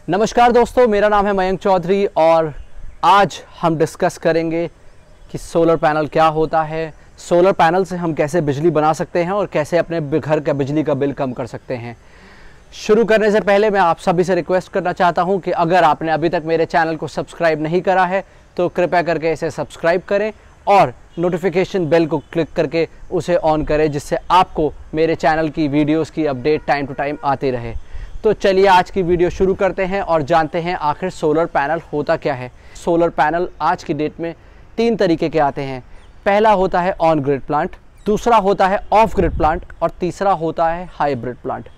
नमस्कार दोस्तों, मेरा नाम है मयंक चौधरी और आज हम डिस्कस करेंगे कि सोलर पैनल क्या होता है, सोलर पैनल से हम कैसे बिजली बना सकते हैं और कैसे अपने घर का बिजली का बिल कम कर सकते हैं। शुरू करने से पहले मैं आप सभी से रिक्वेस्ट करना चाहता हूं कि अगर आपने अभी तक मेरे चैनल को सब्सक्राइब नहीं करा है तो कृपया करके इसे सब्सक्राइब करें और नोटिफिकेशन बेल को क्लिक करके उसे ऑन करें, जिससे आपको मेरे चैनल की वीडियोस की अपडेट टाइम टू टाइम आती रहे। तो चलिए आज की वीडियो शुरू करते हैं और जानते हैं आखिर सोलर पैनल होता क्या है। सोलर पैनल आज की डेट में 3 तरीके के आते हैं। पहला होता है ऑन ग्रिड प्लांट, दूसरा होता है ऑफ ग्रिड प्लांट और तीसरा होता है हाइब्रिड प्लांट।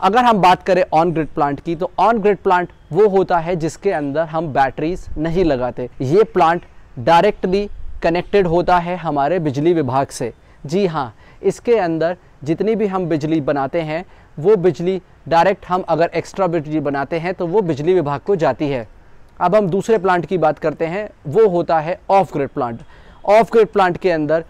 अगर हम बात करें ऑन ग्रिड प्लांट की, तो ऑन ग्रिड प्लांट वो होता है जिसके अंदर हम बैटरीज नहीं लगाते। ये प्लांट डायरेक्टली कनेक्टेड होता है हमारे बिजली विभाग से। जी हाँ, इसके अंदर जितनी भी हम बिजली बनाते हैं वो बिजली डायरेक्ट, हम अगर एक्स्ट्रा बिजली बनाते हैं तो वो बिजली विभाग को जाती है। अब हम दूसरे प्लांट की बात करते हैं, वो होता है of grid plant. Of grid plant के अंदर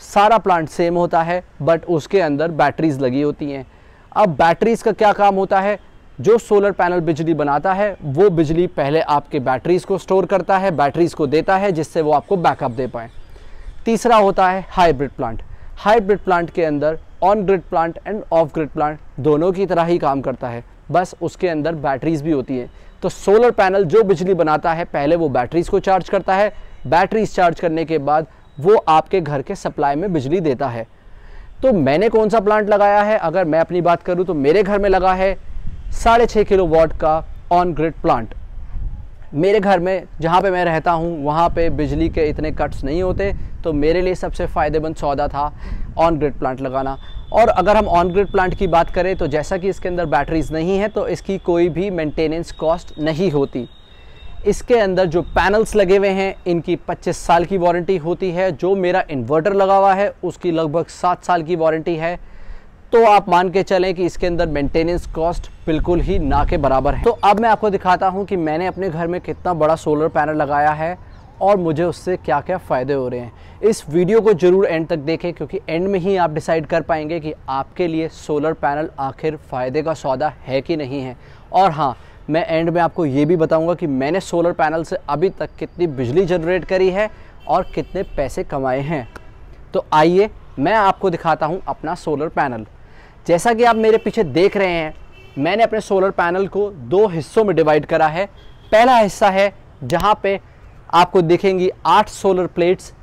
सारा प्लांट सेम होता है बट उसके अंदर बैटरीज लगी होती हैं। अब बैटरीज का क्या काम होता है, जो सोलर पैनल बिजली बनाता है वो बिजली पहले आपके बैटरीज को स्टोर करता है, बैटरीज को देता है जिससे वो आपको बैकअप दे पाए। तीसरा होता है हाइब्रिड प्लांट। हाइब्रिड प्लांट के अंदर on grid plant end of grid plant दोनों की तरह ही काम करता है, बस उसके अंदर बैटरीज भी होती हैं। तो सोलर पैनल जो बिजली बनाता है पहले वो बैटरीज को चार्ज करता है, बैटरीज चार्ज करने के बाद वो आपके घर के सप्लाई में बिजली देता है। तो मैंने कौन सा प्लांट लगाया है, अगर मैं अपनी बात करूं तो मेरे घर में लगा है 6.5 किलोवाट का ऑन ग्रिड प्लांट। मेरे घर में जहाँ पे मैं रहता हूँ वहाँ पे बिजली के इतने कट्स नहीं होते, तो मेरे लिए सबसे फ़ायदेमंद सौदा था ऑन ग्रिड प्लांट लगाना। और अगर हम ऑन ग्रिड प्लांट की बात करें तो जैसा कि इसके अंदर बैटरीज नहीं है तो इसकी कोई भी मेंटेनेंस कॉस्ट नहीं होती। इसके अंदर जो पैनल्स लगे हुए हैं इनकी 25 साल की वारंटी होती है। जो मेरा इन्वर्टर लगा हुआ है उसकी लगभग 7 साल की वारंटी है। तो आप मान के चलें कि इसके अंदर मेंटेनेंस कॉस्ट बिल्कुल ही ना के बराबर है। तो अब मैं आपको दिखाता हूं कि मैंने अपने घर में कितना बड़ा सोलर पैनल लगाया है और मुझे उससे क्या क्या फ़ायदे हो रहे हैं। इस वीडियो को ज़रूर एंड तक देखें, क्योंकि एंड में ही आप डिसाइड कर पाएंगे कि आपके लिए सोलर पैनल आखिर फ़ायदे का सौदा है कि नहीं है। और हाँ, मैं एंड में आपको ये भी बताऊँगा कि मैंने सोलर पैनल से अभी तक कितनी बिजली जनरेट करी है और कितने पैसे कमाए हैं। तो आइए मैं आपको दिखाता हूँ अपना सोलर पैनल। जैसा कि आप मेरे पीछे देख रहे हैं, मैंने अपने सोलर पैनल को 2 हिस्सों में डिवाइड करा है। पहला हिस्सा है जहां पे आपको दिखेंगी 8 सोलर प्लेट्स,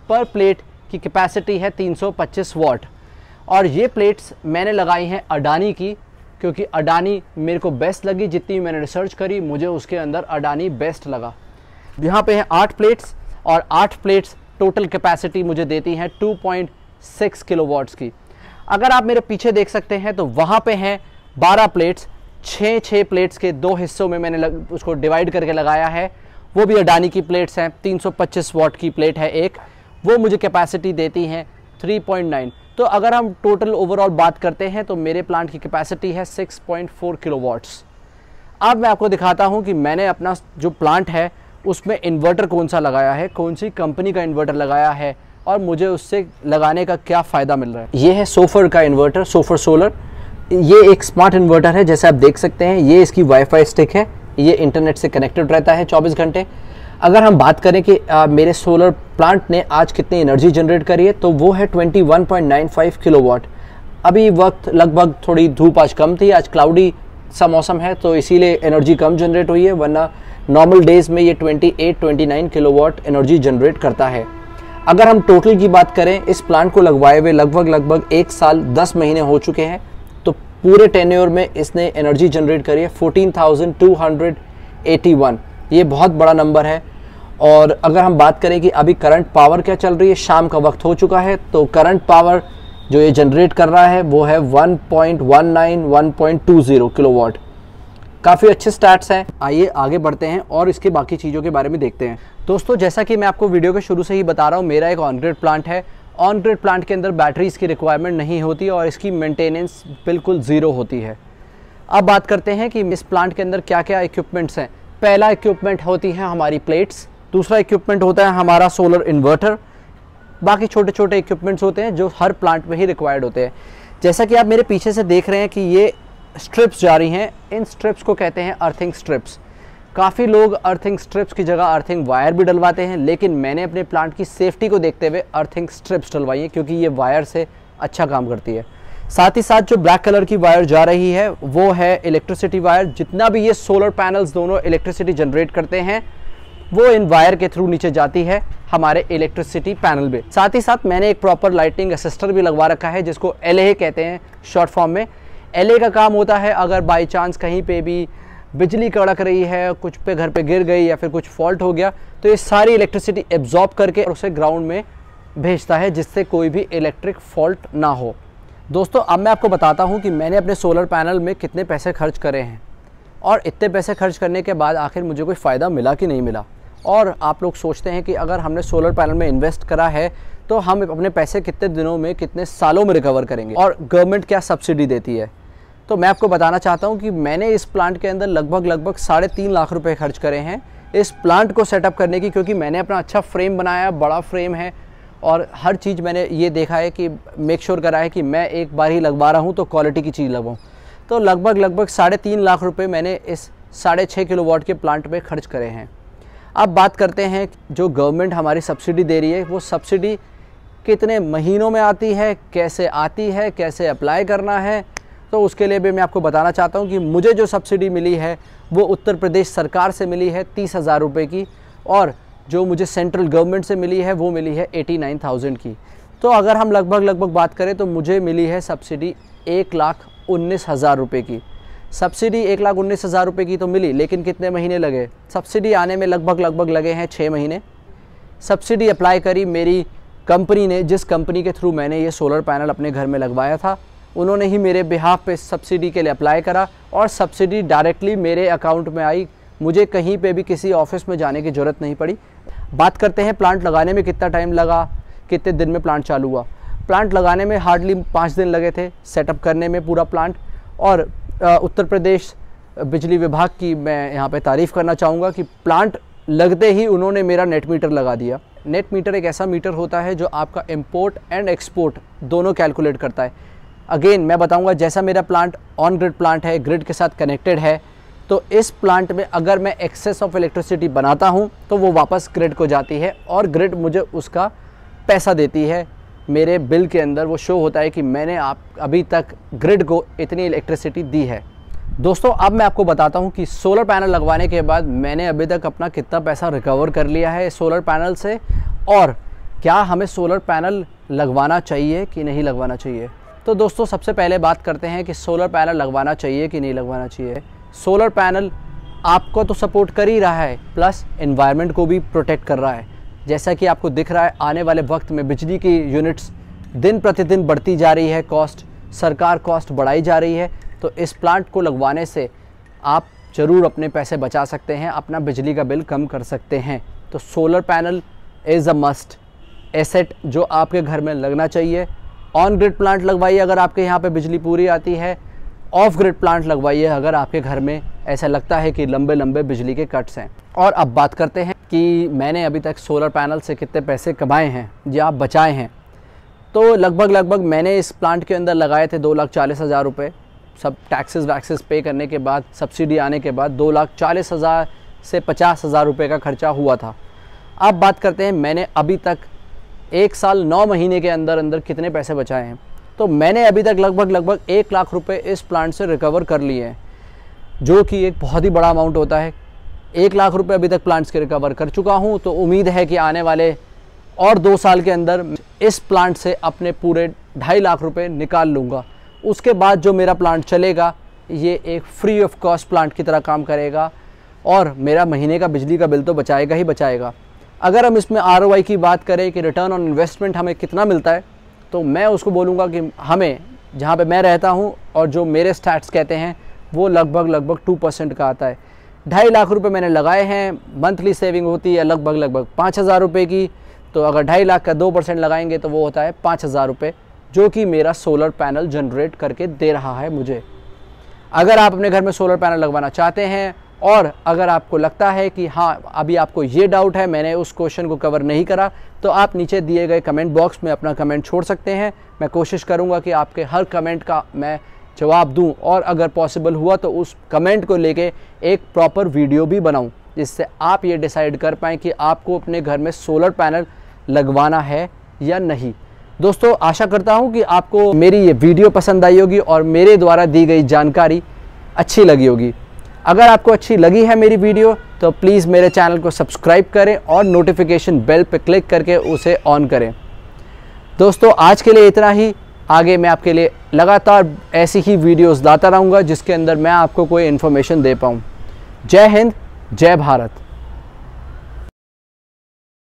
पर प्लेट की कैपेसिटी है 325 वाट। और ये प्लेट्स मैंने लगाई हैं अडानी की, क्योंकि अडानी मेरे को बेस्ट लगी। जितनी मैंने रिसर्च करी मुझे उसके अंदर अडानी बेस्ट लगा। यहाँ पे है 8 प्लेट्स और 8 प्लेट्स टोटल कैपेसिटी मुझे देती हैं 2.6 किलोवाट्स की। अगर आप मेरे पीछे देख सकते हैं तो वहाँ पे हैं 12 प्लेट्स। 6 प्लेट्स के 2 हिस्सों में मैंने उसको डिवाइड करके लगाया है। वो भी अडानी की प्लेट्स हैं। 325 वाट की प्लेट है एक, वो मुझे कैपेसिटी देती हैं 3.9। तो अगर हम टोटल ओवरऑल बात करते हैं तो मेरे प्लांट की कैपेसिटी है 6.4 किलोवाट्स। अब मैं आपको दिखाता हूँ कि मैंने अपना जो प्लांट है उसमें इन्वर्टर कौन सा लगाया है, कौन सी कंपनी का इन्वर्टर लगाया है और मुझे उससे लगाने का क्या फ़ायदा मिल रहा है। ये है सोफर का इन्वर्टर, सोफर सोलर। ये एक स्मार्ट इन्वर्टर है, जैसे आप देख सकते हैं। ये इसकी वाईफाई स्टिक है, ये इंटरनेट से कनेक्टेड रहता है 24 घंटे। अगर हम बात करें कि मेरे सोलर प्लांट ने आज कितनी एनर्जी जनरेट करी है, तो वो है 21.95 किलोवाट। अभी वक्त लगभग थोड़ी धूप आज कम थी, आज क्लाउडी सा मौसम है तो इसीलिए एनर्जी कम जनरेट हुई है, वरना नॉर्मल डेज़ में ये 28-29 किलोवाट एनर्जी जनरेट करता है। अगर हम टोटल की बात करें, इस प्लांट को लगवाए हुए लगभग 1 साल 10 महीने हो चुके हैं। तो पूरे टेन्योर में इसने एनर्जी जनरेट करी है 14,281। ये बहुत बड़ा नंबर है। और अगर हम बात करें कि अभी करंट पावर क्या चल रही है, शाम का वक्त हो चुका है, तो करंट पावर जो ये जनरेट कर रहा है वो है 1.20 किलोवाट। काफ़ी अच्छे स्टैट्स हैं। आइए आगे बढ़ते हैं और इसके बाकी चीज़ों के बारे में देखते हैं। दोस्तों, जैसा कि मैं आपको वीडियो के शुरू से ही बता रहा हूँ, मेरा एक ऑन ग्रिड प्लांट है। ऑन ग्रिड प्लांट के अंदर बैटरीज की रिक्वायरमेंट नहीं होती और इसकी मेंटेनेंस बिल्कुल ज़ीरो होती है। अब बात करते हैं कि इस प्लांट के अंदर क्या क्या इक्विपमेंट्स हैं। पहला इक्विपमेंट होती है हमारी प्लेट्स, दूसरा इक्विपमेंट होता है हमारा सोलर इन्वर्टर, बाकी छोटे छोटे इक्विपमेंट्स होते हैं जो हर प्लांट में ही रिक्वायर्ड होते हैं। जैसा कि आप मेरे पीछे से देख रहे हैं कि ये स्ट्रिप्स जा रही हैं, इन स्ट्रिप्स को कहते हैं अर्थिंग स्ट्रिप्स। काफ़ी लोग अर्थिंग स्ट्रिप्स की जगह अर्थिंग वायर भी डलवाते हैं, लेकिन मैंने अपने प्लांट की सेफ्टी को देखते हुए अर्थिंग स्ट्रिप्स डलवाई हैं, क्योंकि ये वायर से अच्छा काम करती है। साथ ही साथ जो ब्लैक कलर की वायर जा रही है वो है इलेक्ट्रिसिटी वायर। जितना भी ये सोलर पैनल्स दोनों इलेक्ट्रिसिटी जनरेट करते हैं वो इन वायर के थ्रू नीचे जाती है हमारे इलेक्ट्रिसिटी पैनल में। साथ ही साथ मैंने एक प्रॉपर लाइटिंग असिस्टर भी लगवा रखा है, जिसको LA कहते हैं शॉर्ट फॉर्म में। LA का काम होता है अगर बाई चांस कहीं पे भी बिजली कड़क रही है, कुछ पे घर पे गिर गई या फिर कुछ फॉल्ट हो गया, तो ये सारी इलेक्ट्रिसिटी एब्जॉर्ब करके उसे ग्राउंड में भेजता है, जिससे कोई भी इलेक्ट्रिक फॉल्ट ना हो। दोस्तों अब मैं आपको बताता हूँ कि मैंने अपने सोलर पैनल में कितने पैसे खर्च करे हैं और इतने पैसे खर्च करने के बाद आखिर मुझे कोई फ़ायदा मिला कि नहीं मिला। और आप लोग सोचते हैं कि अगर हमने सोलर पैनल में इन्वेस्ट करा है तो हम अपने पैसे कितने दिनों में, कितने सालों में रिकवर करेंगे और गवर्नमेंट क्या सब्सिडी देती है। तो मैं आपको बताना चाहता हूं कि मैंने इस प्लांट के अंदर लगभग 3.5 लाख रुपए खर्च करे हैं इस प्लांट को सेटअप करने की, क्योंकि मैंने अपना अच्छा फ्रेम बनाया, बड़ा फ्रेम है और हर चीज़ मैंने ये देखा है कि मेक श्योर करा है कि मैं एक बार ही लगवा रहा हूँ तो क्वालिटी की चीज़ लगवाऊँ। तो लगभग 3.5 लाख रुपये मैंने इस 6.5 किलोवाट के प्लांट में खर्च करे हैं। अब बात करते हैं जो गवर्नमेंट हमारी सब्सिडी दे रही है, वो सब्सिडी कितने महीनों में आती है, कैसे आती है, कैसे अप्लाई करना है। तो उसके लिए भी मैं आपको बताना चाहता हूँ कि मुझे जो सब्सिडी मिली है वो उत्तर प्रदेश सरकार से मिली है 30,000 रुपये की, और जो मुझे सेंट्रल गवर्नमेंट से मिली है वो मिली है 89,000 की। तो अगर हम लगभग बात करें तो मुझे मिली है सब्सिडी 1,19,000 रुपये की। सब्सिडी 1,19,000 रुपये की तो मिली, लेकिन कितने महीने लगे? सब्सिडी आने में लगभग लगे हैं 6 महीने। सब्सिडी अप्लाई करी मेरी कंपनी ने, जिस कंपनी के थ्रू मैंने ये सोलर पैनल अपने घर में लगवाया था, उन्होंने ही मेरे बिहाफ पे सब्सिडी के लिए अप्लाई करा और सब्सिडी डायरेक्टली मेरे अकाउंट में आई। मुझे कहीं पे भी किसी ऑफिस में जाने की ज़रूरत नहीं पड़ी। बात करते हैं प्लांट लगाने में कितना टाइम लगा, कितने दिन में प्लांट चालू हुआ। प्लांट लगाने में हार्डली 5 दिन लगे थे, सेटअप करने में पूरा प्लांट। और उत्तर प्रदेश बिजली विभाग की मैं यहाँ पे तारीफ़ करना चाहूँगा कि प्लांट लगते ही उन्होंने मेरा नेट मीटर लगा दिया। नेट मीटर एक ऐसा मीटर होता है जो आपका इंपोर्ट एंड एक्सपोर्ट दोनों कैलकुलेट करता है। अगेन मैं बताऊंगा, जैसा मेरा प्लांट ऑन ग्रिड प्लांट है, ग्रिड के साथ कनेक्टेड है, तो इस प्लांट में अगर मैं एक्सेस ऑफ इलेक्ट्रिसिटी बनाता हूं तो वो वापस ग्रिड को जाती है और ग्रिड मुझे उसका पैसा देती है। मेरे बिल के अंदर वो शो होता है कि मैंने अभी तक ग्रिड को इतनी इलेक्ट्रिसिटी दी है। दोस्तों अब मैं आपको बताता हूं कि सोलर पैनल लगवाने के बाद मैंने अभी तक अपना कितना पैसा रिकवर कर लिया है सोलर पैनल से, और क्या हमें सोलर पैनल लगवाना चाहिए कि नहीं लगवाना चाहिए। तो दोस्तों सबसे पहले बात करते हैं कि सोलर पैनल लगवाना चाहिए कि नहीं लगवाना चाहिए। सोलर पैनल आपको तो सपोर्ट कर ही रहा है, प्लस एनवायरनमेंट को भी प्रोटेक्ट कर रहा है। जैसा कि आपको दिख रहा है, आने वाले वक्त में बिजली की यूनिट्स दिन प्रतिदिन बढ़ती जा रही है, कॉस्ट, सरकार कॉस्ट बढ़ाई जा रही है। तो इस प्लांट को लगवाने से आप ज़रूर अपने पैसे बचा सकते हैं, अपना बिजली का बिल कम कर सकते हैं। तो solar panel is a must asset जो आपके घर में लगना चाहिए। ऑन ग्रिड प्लांट लगवाइए अगर आपके यहाँ पे बिजली पूरी आती है, ऑफ ग्रिड प्लांट लगवाइए अगर आपके घर में ऐसा लगता है कि लंबे लंबे बिजली के कट्स हैं। और अब बात करते हैं कि मैंने अभी तक सोलर पैनल से कितने पैसे कमाए हैं या बचाए हैं। तो लगभग मैंने इस प्लांट के अंदर लगाए थे 2,40,000 रुपये। सब टैक्सेस वैक्सेस पे करने के बाद, सब्सिडी आने के बाद 2,40,000 से 50,000 रुपये का खर्चा हुआ था। अब बात करते हैं मैंने अभी तक 1 साल 9 महीने के अंदर कितने पैसे बचाए हैं। तो मैंने अभी तक लगभग 1 लाख रुपए इस प्लांट से रिकवर कर लिए हैं, जो कि एक बहुत ही बड़ा अमाउंट होता है। 1 लाख रुपए अभी तक प्लांट्स के रिकवर कर चुका हूं। तो उम्मीद है कि आने वाले और 2 साल के अंदर इस प्लांट से अपने पूरे 2.5 लाख रुपए निकाल लूँगा। उसके बाद जो मेरा प्लांट चलेगा ये एक फ्री ऑफ कॉस्ट प्लांट की तरह काम करेगा और मेरा महीने का बिजली का बिल तो बचाएगा ही बचाएगा। अगर हम इसमें ROI की बात करें कि रिटर्न ऑन इन्वेस्टमेंट हमें कितना मिलता है, तो मैं उसको बोलूँगा कि हमें जहाँ पे मैं रहता हूँ और जो मेरे स्टैट्स कहते हैं वो लगभग 2% का आता है। 2.5 लाख रुपए मैंने लगाए हैं, मंथली सेविंग होती है लगभग 5,000 रुपये की। तो अगर 2.5 लाख का 2% लगाएंगे तो वो होता है 5,000 रुपये, जो कि मेरा सोलर पैनल जनरेट करके दे रहा है मुझे। अगर आप अपने घर में सोलर पैनल लगवाना चाहते हैं और अगर आपको लगता है कि हाँ अभी आपको ये डाउट है, मैंने उस क्वेश्चन को कवर नहीं करा, तो आप नीचे दिए गए कमेंट बॉक्स में अपना कमेंट छोड़ सकते हैं। मैं कोशिश करूँगा कि आपके हर कमेंट का मैं जवाब दूं और अगर पॉसिबल हुआ तो उस कमेंट को लेके एक प्रॉपर वीडियो भी बनाऊं, जिससे आप ये डिसाइड कर पाएँ कि आपको अपने घर में सोलर पैनल लगवाना है या नहीं। दोस्तों, आशा करता हूं कि आपको मेरी ये वीडियो पसंद आई होगी और मेरे द्वारा दी गई जानकारी अच्छी लगी होगी। अगर आपको अच्छी लगी है मेरी वीडियो तो प्लीज़ मेरे चैनल को सब्सक्राइब करें और नोटिफिकेशन बेल पर क्लिक करके उसे ऑन करें। दोस्तों, आज के लिए इतना ही। आगे मैं आपके लिए लगातार ऐसी ही वीडियोस लाता रहूँगा जिसके अंदर मैं आपको कोई इन्फॉर्मेशन दे पाऊँ। जय हिंद, जय भारत।